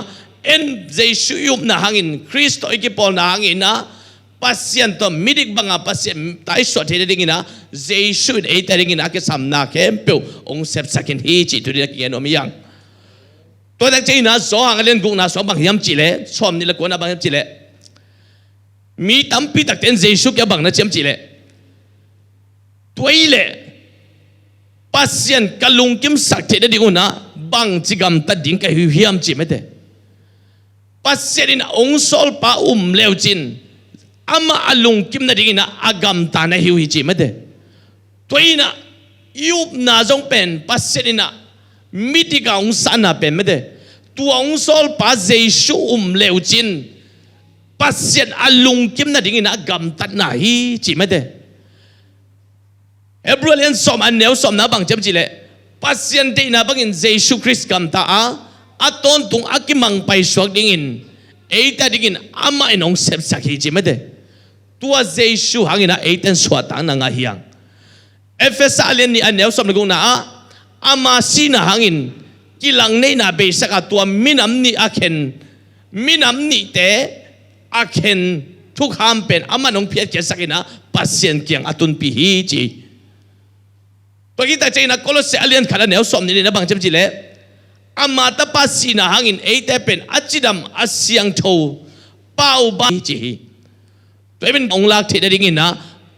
เอ็นเจชูยุบนาหังินคริสต์อิกิปอลนาหังินะปัสยันตัวมิดิกบังอาปัสยันไตสวดเฮดิ่งอินะเจชูอินเอเตดิ่งอินะอากิสัมนาแคมเปงองเซบสักหินฮีจิตุเรียกเงินอมิยังตัวเด็กจีน่ะสองอันเลี้ยงกุน่ะสองบางยามจีเล่ชอมนี่ละกุน่ะบางยามจีเล่มีตั้มปีตักเต็นเจสุกยาบางน่ะเจียมจีเล่ตัวอีเล่ปัสยันกะลุงกิมสักเทเดดิกุน่ะบางจิกำตัดดิ่งกับหิวยามจีไม่เดปัสยันน่ะองค์โซลปาเลวจินอามาอลุงกิมน่ะดิ่งน่ะอากำตาน่ะหิวจีไม่เดตัวอีน่ะยุบน่ะจงเป็นปัสยันน่ะมิติกาองศานาเป็นไม่ได้ตัวองศาปัจเจชูเลวจินปัสยันอลุงกิมนาดิ่งนะกำตัดนาฮีจีไม่ได้เอบรูเลียนสมอันเนวสมนาบังจำจีเล่ปัสยันที่นาบังอินเจชูคริสต์กำตาอาตอนตุงอากิมังไปสวกดิ่งเอตาดิ่งอามาอินองเซบสักฮีจีไม่ได้ตัวเจชูหางินะเอตันสวดตังนางาฮียังเอฟเอสอาเลียนนี่อันเนวสมนกุนาอามาสีน่ะหางินกิลังในน่ะเบสักตัวมินำนี่อาเคนมินำนี่เตอาเคนทุกคำเป็นอามันองเพียรเกสักนะปัสยันเกียงอตุนปีฮีจีตัวกิตาเจนะโคลเซอเลียนขันเนวสมนี่นะบางจำจีเล่อามาตาปัสสีน่ะหางินเอเตเป็นอาจิดัมอาเซียงโชเป้าบ้าจีตัวเป็นองค์ลักษณ์ที่ได้ยินนะ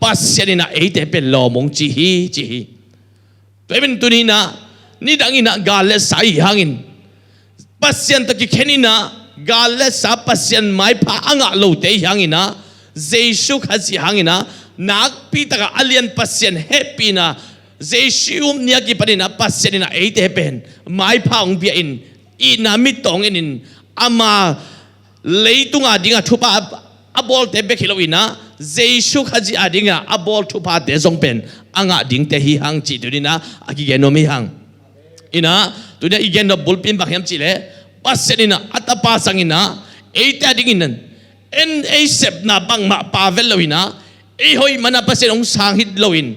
ปัสยันน่ะเอเตเป็นลอมงจีฮีจีตัวเป็นตัวนี้นะนี่ดังอินะกาเลสายหางินปัสยันตะกิแค่นี้นะกาเลสาปัสยันไม่พาอ่างโลเตหางินะเจสุขัดหางินะนักปีตะกอเลียนปัสยันเฮปีนะเจสุมเนี่ยกิปนินะปัสยันนะเอเตเป็นไม่พาองเบียอินอีนามิตองอินอามาเลยตุงอาดิงาทุบอาบอลเตเบคิโลอินะเจสุขัดอาดิงาอาบอลทุบาเตจงเป็นอ่างดิ่งเตหิหังจีตัวนี้นะอากิเกนโนมิหังอินะตัวนี้อีกเกนโนบุลปินบักยามจีเล่ปัสยันนะอัตปาสังอินะเอตาดิ่งนั้นเอ็นเอเซบนาบังมาปาเวลโลอินะเอหอยมันปัสยันองสังฮิตโลอิน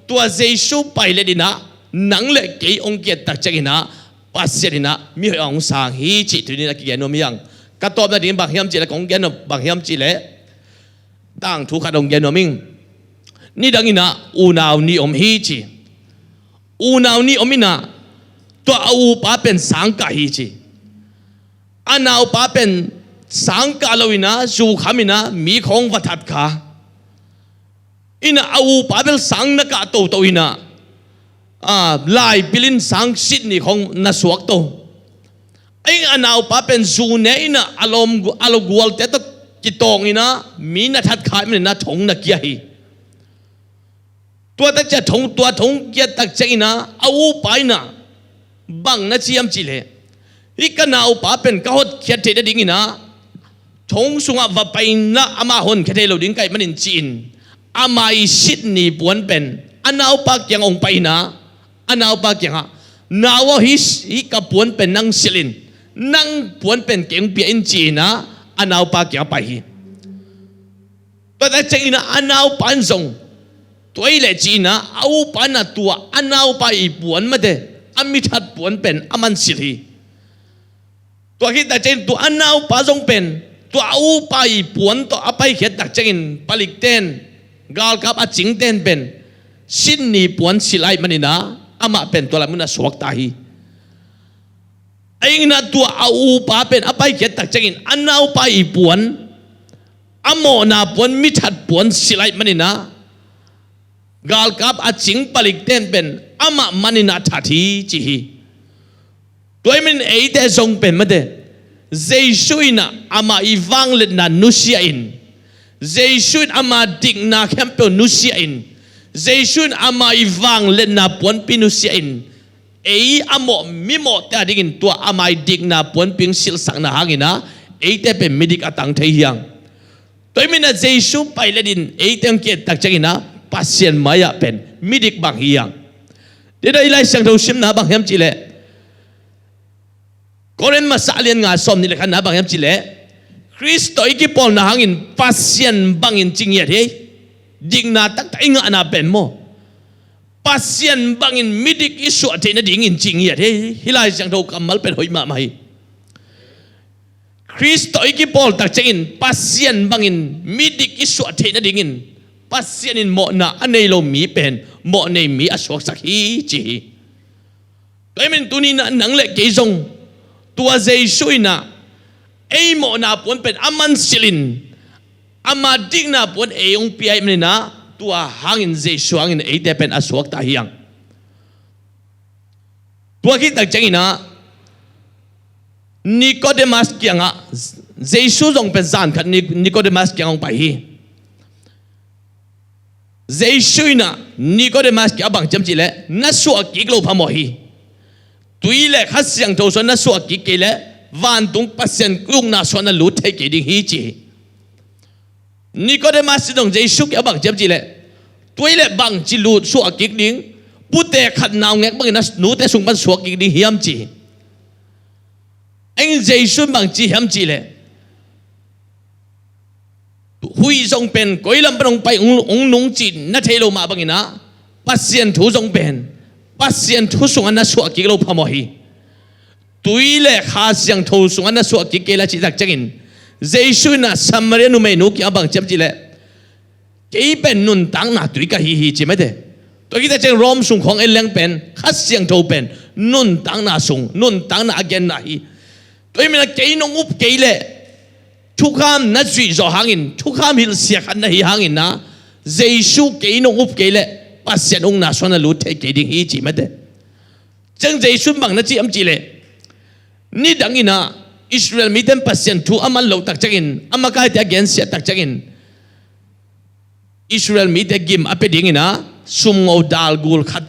ตัวเจสุไปเลดินะนังเล็กเกยองเกียตักจักินะปัสยันนะมีหอยองสังฮิจิตัวนี้นะกิเกนโนมิหังกระตอบนาดิ่งบักยามจีเล่ของเกนโนบักยามจีเล่ตั้งทุกขัดองเกนโนมิงนี่ดังอินะอูนาวนี่อมฮีจีอูนาวนี่อมินะตัวอูป้าเป็นสังกะฮีจีอันาวป้าเป็นสังกะลวินะจูขามินะมีของวัฏขาอินะอูป้าเป็นสังนักโตโตอินะลายบิลินสังสิทนี่ของนัสวกโตไอ้อันาวป้าเป็นจูเนอินะอารมณ์กวลเตตกิตองอินะมีนัทัดขามินะทงนักยาฮีตัวตักจะทงตัวทงเกียตักจะอินะเอาไปนะบังนะเชียมจิเลอีกนาเอาป้าเป็นก้าวเขียดเทดดิ่งอินะทงสุงว่าไปนะอามาหนแค่เทโลดิ่งไก่มันอินจีน amai sit ni puan pen anau pak yang ong paina anau pak yang nawa hi ka puan pen nang silin nang puan pen keng pia in china anau pak yang pai hi pada china anau pan zong toile china au pana tua anau pai puan mate amit hat puan pen aman silhi tua kita chen tu anau pa zong pen tua au pai puan to apai khet tak chen palik ten gal kap a ching ten pen sin ni puan silai manina ama pen to la muna suak tahi aing na tua au pa pen apai khet tak chen anau pai puan amo na puan mithat puan silai manina gal kap a ching palik ten pen ama manina thathi chi toy min ei te zong pen mate Jesuina ama ivang let na nusia in Jesuin ama digna kempe nusia in Jesuin ama ivang let na puan pinusia in ei amo mimo ta dingin tua ama digna puan ping sil sang na hangina ei te pe midik atang thei hiang toy min na Jesu pai ledin ei teng ke tak changina pasien maya pen midik bang hiang de dai lai sang tho sim na bang hem chi le Koren masalian nga som ni lekan na bang yam chile Kristo iki pol na hangin pasien bangin chingya he digna tak ta inga na pen mo pasien bangin midik isu ate na dingin chingya he hilai sang tho kamal pen hoi ma mai Kristo iki pol tak chingin pasien bangin midik isu ate na dingin pasien in mo na anei lo mi pen mo nei mi aswak sak hi chi toy men tuni na nang le ke zong tua Jesuina ei mo na puan pen aman silin ama digna puan eong piai menina tua hangin Jesu hangin ei te pen aswak ta hiang tua kita changina Nicodemus kianga Jesu jong pen zan khat Nicodemus kiang pa hi Jesuina Nicodemus ki abang cham chile na suak ki lo phamo hi tuile khasyang tho so na suak ki kele van tung pasien kung na so na lu thai ke ding hi chi Nicodemus dong Jesu ki abang cham chi le tuile bang chi lu suak ki ding pute khat naw ngek bang na nu te sung ban suak ki ding hiam chi anh Jesu bang chi hiam chi le hui song pen koilam prong pai ong nung chi na thelo ma bangina pasien thu song pen pasien thu sung na suak ki lo phamo hi tuile kha siang tho sung na suak ki kela chi tak changin Jesu na Samaria nu me nu ki abang cham chi le ke pen nun tang na tui ka hi chi me de to ki ta chang rom sung khong eleng pen kha siang tho pen nun tang na sung nun tang na again na hi to me na ke nong up ke le thukam na zui zo hangin thukam hil sia khan na hi hangin na Jesu ke nong up ke le pasien ong na so na lu the ke ding hi chi me de chang Jesu bang na chi am chi le ni dangina Israel miten pasien thu aman lo tak changin amaka te again sia tak changin Israel mite gim ape dingina sumngo dal gul khat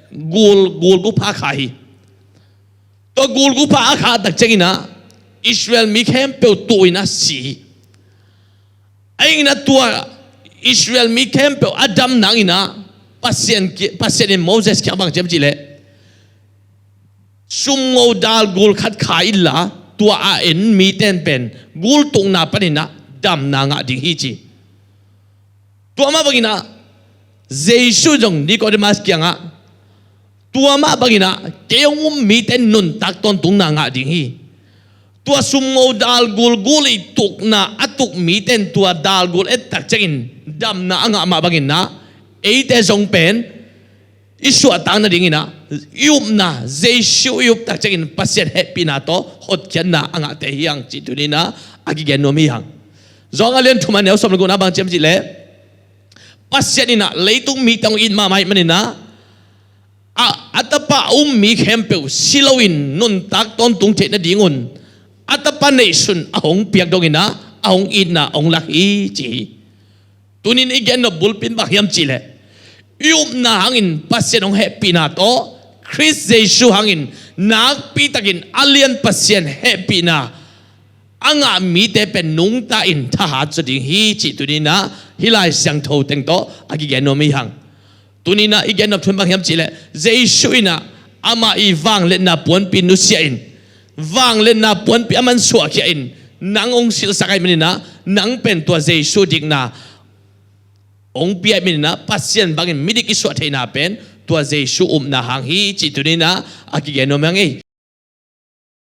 gul gu pha khai to gul gu pha kha tak changina Israel mi khem pe tuina si aina tua Israel mi khem pe Adam nangina pasien in Moses kya bang jam chile sumngo dal gul khat khai la tua a en mi ten pen gul tung na panina dam na nga ding hi chi tua ma bagina Jesu jong Nicodemus kya nga tua ma bagina keong mi ten nun tak ton tung na nga ding hi tua sumngo dal gul guli tuk na atuk mi ten tua dal gul et tak changin dam na anga ma bagina ei te jong pen isu atang na dingina yup na Jesu yup tak changin Pasian Hehpihna to hot kyan na anga te hiang chi tunina agi gen no mi hang zong alian thuman neu som guna bang chem chi le Pasian ina leitung mi tang in ma mai manina atapa mi khempeu silowin nun tak ton tung the na dingun atapa nei sun ahong piak dongina ahong ina ong lak i chi tunin igen no bulpin ba hiam chi le yup na hangin Pasian Hehpihna to Chris Jesu hangin Nakpi takin Lian Pasian Hehpihna อังอามีแต่เป็นนุ่งตาอินทหารจุดฮีจิตุนีนะฮิลายเสียงโทเต็งโตอากิเกนโนไม่หังตุนีนะอีเกนนับทุนบางยามจิเลเจสุอินะอามาอีวังเล่นนับปวนปินุเสียอินวังเล่นนับปวนปิอามันสวกอินนังองศิลสกายมินนะนังเป็นตัวเจสุดิกนะองเปียมินนะปัสเซียนบางมิดิกิสวดเทนาเป็นตัวเจสุนาหังฮีจิตุนีนะอากิเกนโนไม่หัง